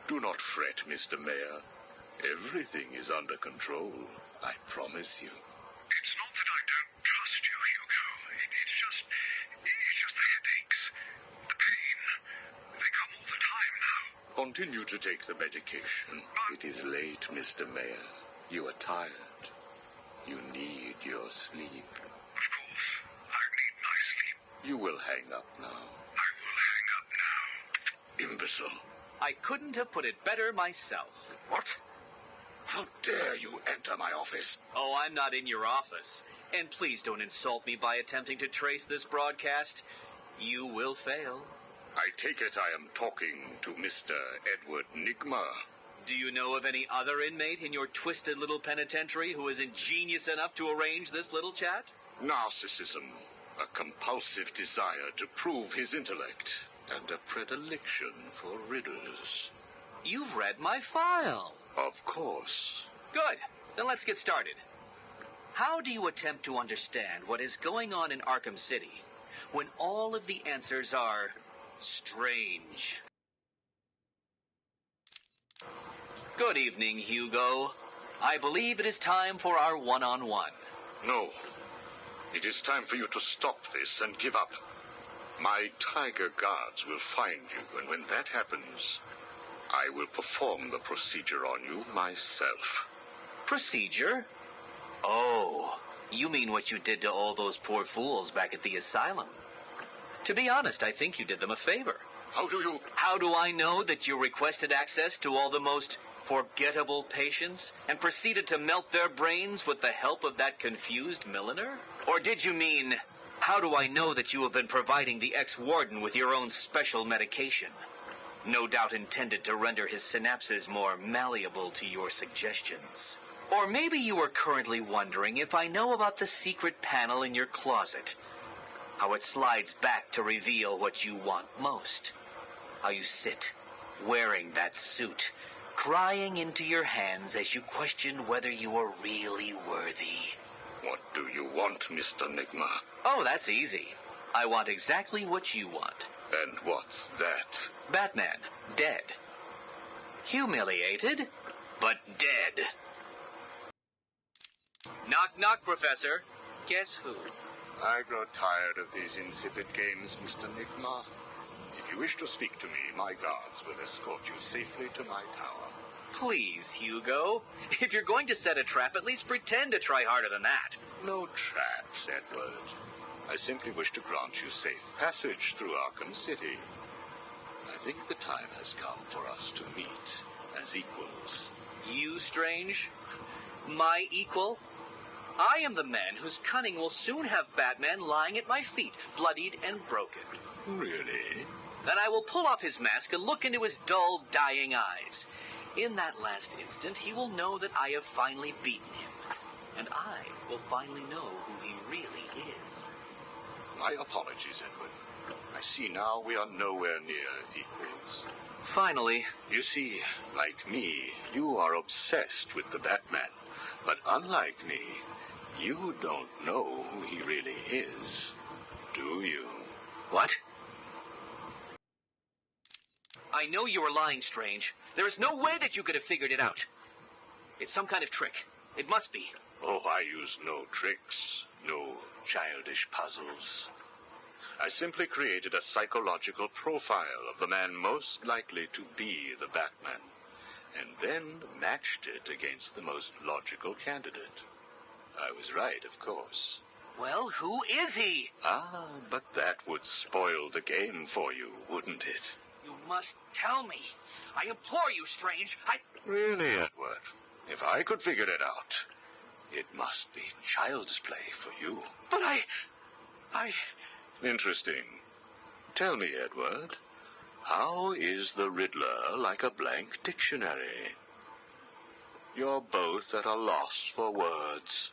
Do not fret, Mr. Mayor. Everything is under control, I promise you. It's not that I don't trust you, Hugo. It's just the headaches. The pain. They come all the time now. Continue to take the medication. It is late, Mr. Mayor. You are tired. You need your sleep. Of course, I need my sleep. You will hang up now. I will hang up now. Imbecile. I couldn't have put it better myself. What? How dare you enter my office? Oh, I'm not in your office. And please don't insult me by attempting to trace this broadcast. You will fail. I take it I am talking to Mr. Edward Enigma. Do you know of any other inmate in your twisted little penitentiary who is ingenious enough to arrange this little chat? Narcissism, a compulsive desire to prove his intellect, and a predilection for riddles. You've read my file. Of course. Good. Then let's get started. How do you attempt to understand what is going on in Arkham City when all of the answers are strange? Good evening, Hugo. I believe it is time for our one-on-one. No. It is time for you to stop this and give up. My tiger guards will find you, and when that happens, I will perform the procedure on you myself. Procedure? Oh, you mean what you did to all those poor fools back at the asylum. To be honest, I think you did them a favor. How do you... How do I know that you requested access to all the most forgettable patients and proceeded to melt their brains with the help of that confused milliner? Or did you mean, how do I know that you have been providing the ex-warden with your own special medication? No doubt intended to render his synapses more malleable to your suggestions. Or maybe you are currently wondering if I know about the secret panel in your closet. How it slides back to reveal what you want most. How you sit, wearing that suit, crying into your hands as you question whether you are really worthy. What do you want, Mr. Enigma? Oh, that's easy. I want exactly what you want. And what's that? Batman, dead. Humiliated, but dead. Knock, knock, Professor. Guess who? I grow tired of these insipid games, Mr. Enigma. If you wish to speak to me, my guards will escort you safely to my tower. Please, Hugo. If you're going to set a trap, at least pretend to try harder than that. No traps, Edward. I simply wish to grant you safe passage through Arkham City. I think the time has come for us to meet as equals. You, Strange? My equal? I am the man whose cunning will soon have Batman lying at my feet, bloodied and broken. Really? Then I will pull off his mask and look into his dull, dying eyes. In that last instant, he will know that I have finally beaten him. And I will finally know who he really is. My apologies, Edward. I see now we are nowhere near equals. Finally. You see, like me, you are obsessed with the Batman. But unlike me, you don't know who he really is, do you? What? I know you are lying, Strange. There is no way that you could have figured it out. It's some kind of trick. It must be. Oh, I use no tricks, no childish puzzles. I simply created a psychological profile of the man most likely to be the Batman, and then matched it against the most logical candidate. I was right, of course. Well, who is he? Ah, but that would spoil the game for you, wouldn't it? You must tell me. I implore you, Strange. Really, Edward? If I could figure it out, it must be child's play for you. But I... Interesting. Tell me, Edward, how is the Riddler like a blank dictionary? You're both at a loss for words.